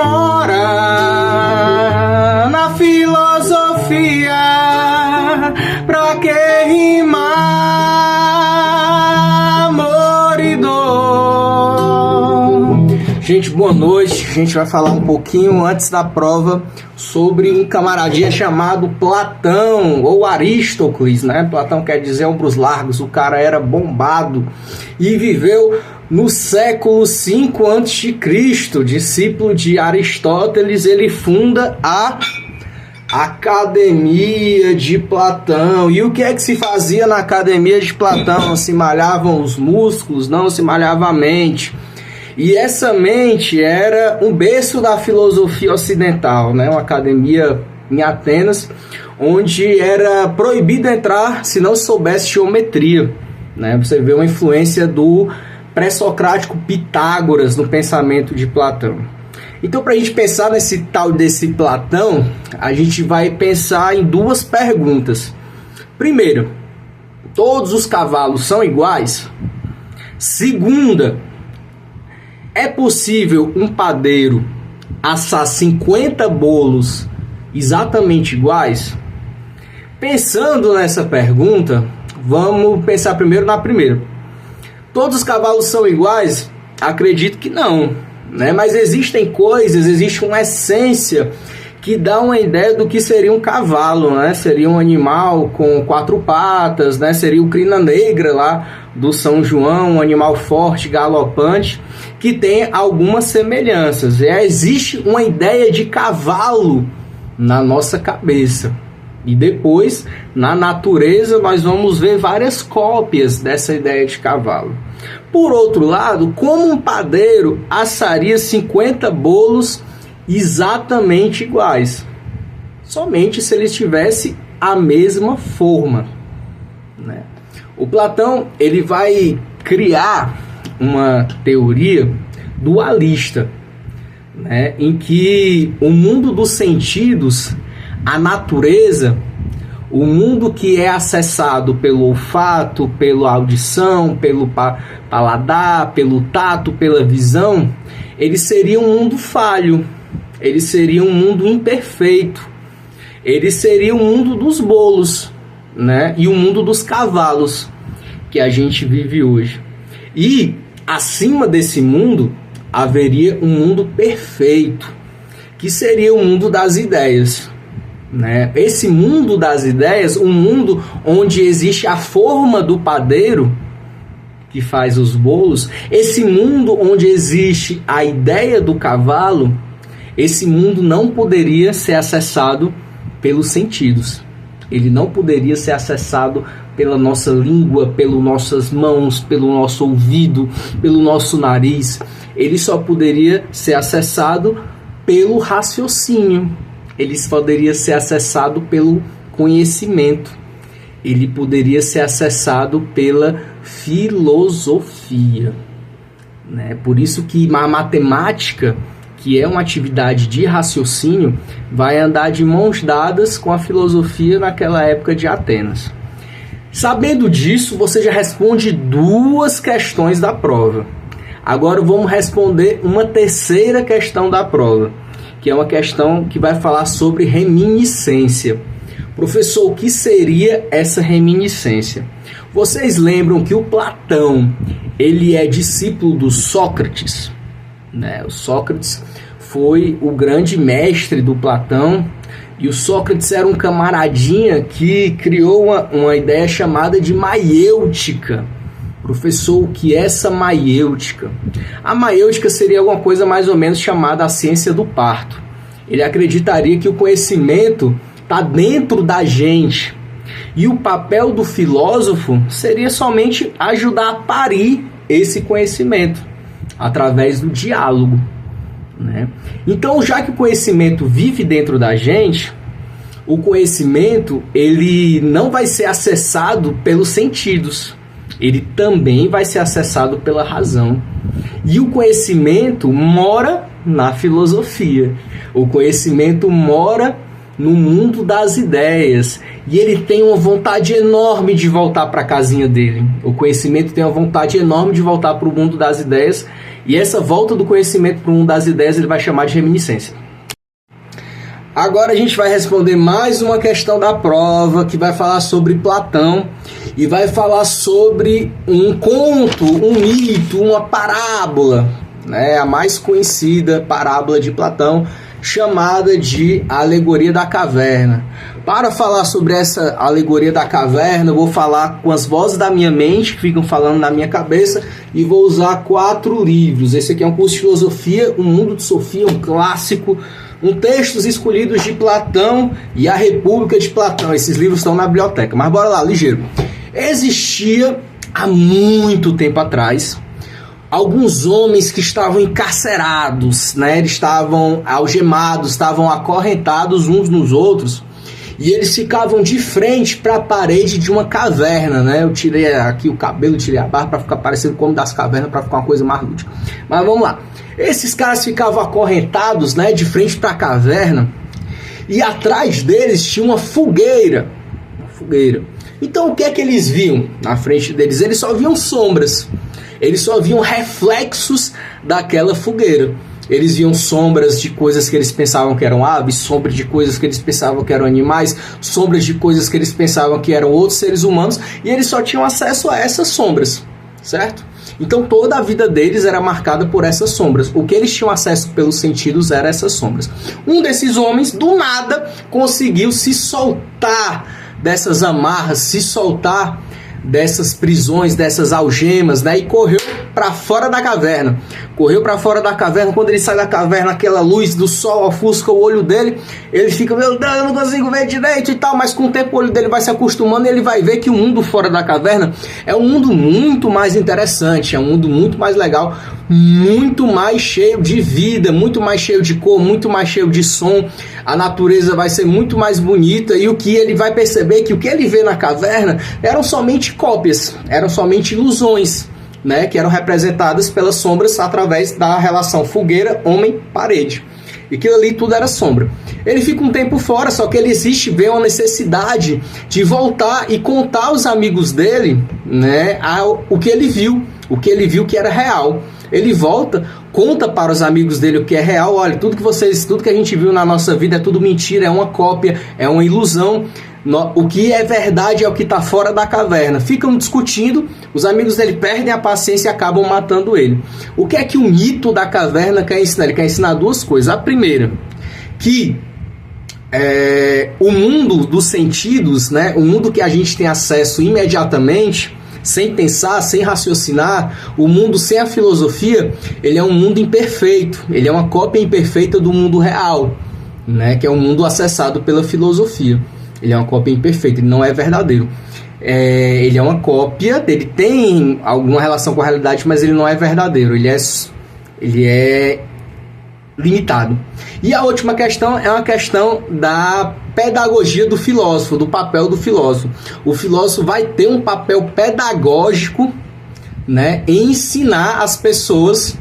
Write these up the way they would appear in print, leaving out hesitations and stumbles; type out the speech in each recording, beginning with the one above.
mora na filosofia. Pra que rimar amor e dor? Gente, boa noite. A gente vai falar um pouquinho antes da prova sobre um camaradinha chamado Platão, ou Aristóteles, né? Platão quer dizer ombros largos. O cara era bombado e viveu no século V a.C., discípulo de Aristóteles. Ele funda a Academia de Platão. E o que é que se fazia na Academia de Platão? Se malhavam os músculos, não se malhava a mente. E essa mente era um berço da filosofia ocidental, né? Uma academia em Atenas, onde era proibido entrar se não soubesse geometria, né? Você vê uma influência do pré-socrático Pitágoras no pensamento de Platão. Então, para a gente pensar nesse tal desse Platão, a gente vai pensar em duas perguntas. Primeiro, todos os cavalos são iguais? Segunda, é possível um padeiro assar 50 bolos exatamente iguais? Pensando nessa pergunta, vamos pensar primeiro na primeira. Todos os cavalos são iguais? Acredito que não, né? Mas existem coisas, existe uma essência que dá uma ideia do que seria um cavalo, né? Seria um animal com 4 patas, né? Seria o crina negra lá do São João, um animal forte, galopante, que tem algumas semelhanças. Existe uma ideia de cavalo na nossa cabeça. E depois, na natureza, nós vamos ver várias cópias dessa ideia de cavalo. Por outro lado, como um padeiro assaria 50 bolos exatamente iguais? Somente se eles tivessem a mesma forma, né? O Platão, ele vai criar uma teoria dualista, né? Em que o mundo dos sentidos, a natureza, o mundo que é acessado pelo olfato, pela audição, pelo paladar, pelo tato, pela visão, ele seria um mundo falho, ele seria um mundo imperfeito, ele seria o mundo dos bolos, né? E o mundo dos cavalos que a gente vive hoje. E acima desse mundo haveria um mundo perfeito, que seria o mundo das ideias, né? Esse mundo das ideias, um mundo onde existe a forma do padeiro que faz os bolos, esse mundo onde existe a ideia do cavalo, esse mundo não poderia ser acessado pelos sentidos. Ele não poderia ser acessado pela nossa língua, pelas nossas mãos, pelo nosso ouvido, pelo nosso nariz. Ele só poderia ser acessado pelo raciocínio. Ele poderia ser acessado pelo conhecimento. Ele poderia ser acessado pela filosofia, né? Por isso que a matemática, que é uma atividade de raciocínio, vai andar de mãos dadas com a filosofia naquela época de Atenas. Sabendo disso, você já responde 2 questões da prova. Agora vamos responder uma terceira questão da prova, que é uma questão que vai falar sobre reminiscência. Professor, o que seria essa reminiscência? Vocês lembram que o Platão, ele é discípulo do Sócrates, né? O Sócrates foi o grande mestre do Platão, e o Sócrates era um camaradinha que criou uma ideia chamada de maiêutica. Professor, o que é essa maiêutica? A maiêutica seria alguma coisa mais ou menos chamada a ciência do parto. Ele acreditaria que o conhecimento está dentro da gente, e o papel do filósofo seria somente ajudar a parir esse conhecimento através do diálogo, né? Então, já que o conhecimento vive dentro da gente, o conhecimento ele não vai ser acessado pelos sentidos, ele também vai ser acessado pela razão. E o conhecimento mora na filosofia, o conhecimento mora no mundo das ideias, e ele tem uma vontade enorme de voltar para a casinha dele. O conhecimento tem uma vontade enorme de voltar para o mundo das ideias E essa volta do conhecimento para o mundo das ideias ele vai chamar de reminiscência. Agora a gente vai responder mais uma questão da prova, que vai falar sobre Platão e vai falar sobre um conto, um mito, uma parábola, né? A mais conhecida parábola de Platão, chamada de Alegoria da Caverna. Para falar sobre essa Alegoria da Caverna, eu vou falar com as vozes da minha mente, que ficam falando na minha cabeça, e vou usar 4 livros. Esse aqui é um curso de filosofia, Um Mundo de Sofia, um clássico, textos escolhidos de Platão e A República de Platão. Esses livros estão na biblioteca, mas bora lá, ligeiro. Existia, há muito tempo atrás, alguns homens que estavam encarcerados, né? Eles estavam algemados, estavam acorrentados uns nos outros, e eles ficavam de frente para a parede de uma caverna, né? Eu tirei aqui o cabelo, tirei a barba para ficar parecendo como das cavernas, para ficar uma coisa mais lúdica. Mas vamos lá. Esses caras ficavam acorrentados, né, de frente para a caverna, e atrás deles tinha uma fogueira. Então o que é que eles viam na frente deles? Eles só viam sombras. Eles só viam reflexos daquela fogueira. Eles viam sombras de coisas que eles pensavam que eram aves, sombras de coisas que eles pensavam que eram animais, sombras de coisas que eles pensavam que eram outros seres humanos, e eles só tinham acesso a essas sombras, certo? Então toda a vida deles era marcada por essas sombras. O que eles tinham acesso pelos sentidos eram essas sombras. Um desses homens, do nada, conseguiu se soltar dessas amarras, se soltar dessas prisões, dessas algemas, né? E correu para fora da caverna. Quando ele sai da caverna, aquela luz do sol ofusca o olho dele, ele fica, meu Deus, eu não consigo ver direito e tal, mas com o tempo o olho dele vai se acostumando e ele vai ver que o mundo fora da caverna é um mundo muito mais interessante, é um mundo muito mais legal, muito mais cheio de vida, muito mais cheio de cor, muito mais cheio de som. A natureza vai ser muito mais bonita, e o que ele vai perceber é que o que ele vê na caverna eram somente cópias, eram somente ilusões, né, que eram representadas pelas sombras através da relação fogueira, homem, parede. E aquilo ali tudo era sombra. Ele fica um tempo fora, só que ele existe, vê uma necessidade de voltar e contar aos amigos dele, né, o que ele viu que era real. Ele volta, conta para os amigos dele o que é real. Olha, tudo que a gente viu na nossa vida é tudo mentira, é uma cópia, é uma ilusão. O que é verdade é o que está fora da caverna. Ficam discutindo, os amigos dele perdem a paciência e acabam matando ele. O que é que o mito da caverna quer ensinar? Ele quer ensinar 2 coisas. A primeira, que o mundo dos sentidos, né, o mundo que a gente tem acesso imediatamente, sem pensar, sem raciocinar, o mundo sem a filosofia, ele é um mundo imperfeito, ele é uma cópia imperfeita do mundo real, né, que é um mundo acessado pela filosofia. Ele é uma cópia imperfeita, ele não é verdadeiro. Ele é uma cópia, ele tem alguma relação com a realidade, mas ele não é verdadeiro, ele é limitado. E a última questão é uma questão da pedagogia do filósofo, do papel do filósofo. O filósofo vai ter um papel pedagógico, né, em ensinar as pessoas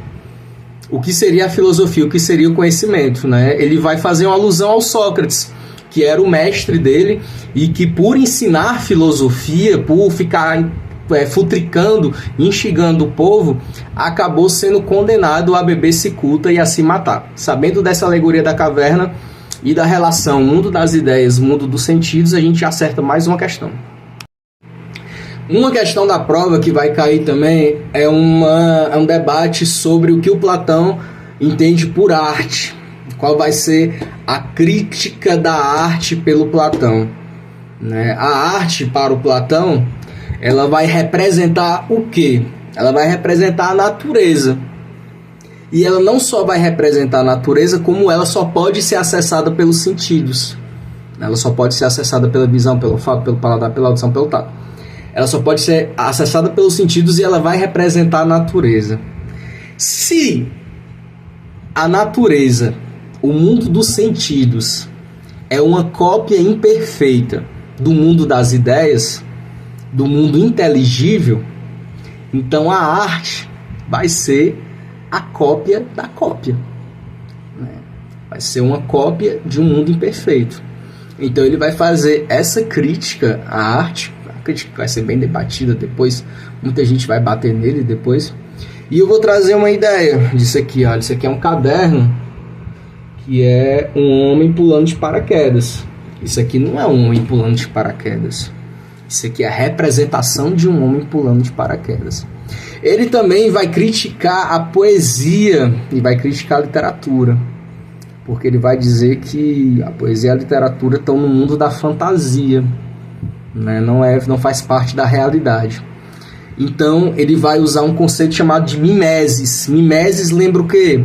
o que seria a filosofia, o que seria o conhecimento, né? Ele vai fazer uma alusão ao Sócrates, que era o mestre dele, e que por ensinar filosofia, por ficar futricando, instigando o povo, acabou sendo condenado a beber cicuta e a se matar. Sabendo dessa alegoria da caverna e da relação mundo das ideias, mundo dos sentidos, a gente acerta mais uma questão. Uma questão da prova que vai cair também é um debate sobre o que o Platão entende por arte. Qual vai ser a crítica da arte pelo Platão, né? A arte para o Platão, ela vai representar o quê? Ela vai representar a natureza. E ela não só vai representar a natureza, como ela só pode ser acessada pelos sentidos. Ela só pode ser acessada pela visão, pelo olfato, pelo paladar, pela audição, pelo tato. Ela só pode ser acessada pelos sentidos e ela vai representar a natureza. Se a natureza, o mundo dos sentidos, é uma cópia imperfeita do mundo das ideias, do mundo inteligível, então a arte vai ser a cópia da cópia, né? Vai ser uma cópia de um mundo imperfeito. Então ele vai fazer essa crítica à arte, a crítica vai ser bem debatida depois, muita gente vai bater nele depois, E eu vou trazer uma ideia disso aqui, olha. Isso aqui é um caderno que é um homem pulando de paraquedas. Isso aqui não é um homem pulando de paraquedas. Isso aqui é a representação de um homem pulando de paraquedas. Ele também vai criticar a poesia e vai criticar a literatura, porque ele vai dizer que a poesia e a literatura estão no mundo da fantasia, né? Não faz parte da realidade. Então ele vai usar um conceito chamado de mimeses. Mimeses lembra o quê?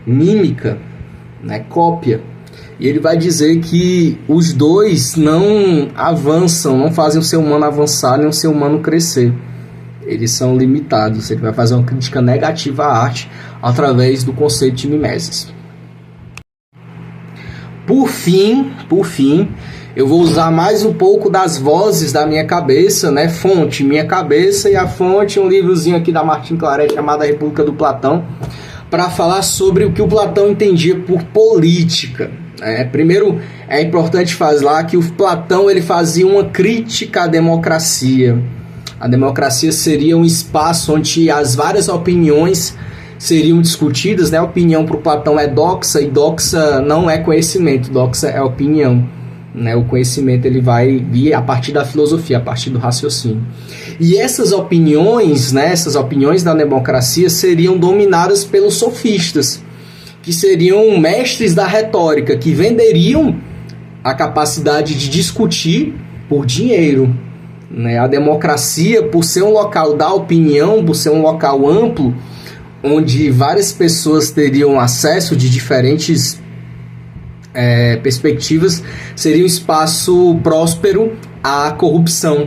Mímica, né? Cópia. E ele vai dizer que os dois não avançam, não fazem o ser humano avançar nem o ser humano crescer. Eles são limitados. Ele vai fazer uma crítica negativa à arte através do conceito de mimeses. Por fim, eu vou usar mais um pouco das vozes da minha cabeça, né? Fonte, minha cabeça, e a fonte, um livrozinho aqui da Martin Claret chamado A República do Platão, para falar sobre o que o Platão entendia por política. Primeiro, é importante falar que o Platão ele fazia uma crítica à democracia. A democracia seria um espaço onde as várias opiniões seriam discutidas, né? A opinião para o Platão é doxa, e doxa não é conhecimento, doxa é opinião, né? O conhecimento ele vai vir a partir da filosofia, a partir do raciocínio. E essas opiniões, né? Essas opiniões da democracia seriam dominadas pelos sofistas, que seriam mestres da retórica, que venderiam a capacidade de discutir por dinheiro. A democracia, por ser um local da opinião, por ser um local amplo, onde várias pessoas teriam acesso de diferentes perspectivas, seria um espaço próspero à corrupção.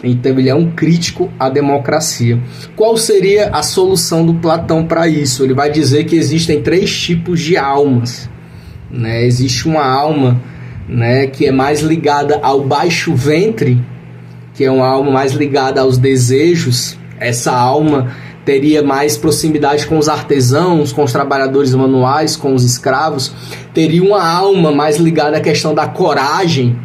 Então ele é um crítico à democracia. Qual seria a solução do Platão para isso? Ele vai dizer que existem 3 tipos de almas, né? Existe uma alma, né, que é mais ligada ao baixo ventre, que é uma alma mais ligada aos desejos. Essa alma teria mais proximidade com os artesãos, com os trabalhadores manuais, com os escravos. Teria uma alma mais ligada à questão da coragem,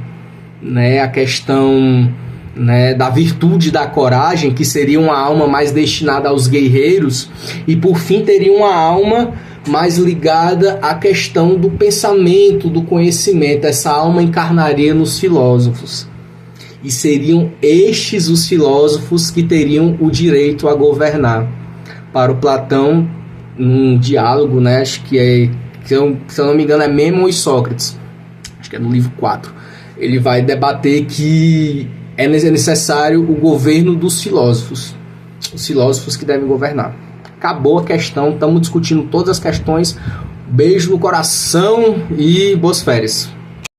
né, a questão, né, da virtude da coragem, que seria uma alma mais destinada aos guerreiros. E por fim teria uma alma mais ligada à questão do pensamento, do conhecimento. Essa alma encarnaria nos filósofos. E seriam estes os filósofos que teriam o direito a governar. Para o Platão, num diálogo, né, acho que se eu não me engano, é Mêmon e Sócrates, acho que é no livro 4, ele vai debater que é necessário o governo dos filósofos, os filósofos que devem governar. Acabou a questão, estamos discutindo todas as questões. Beijo no coração e boas férias.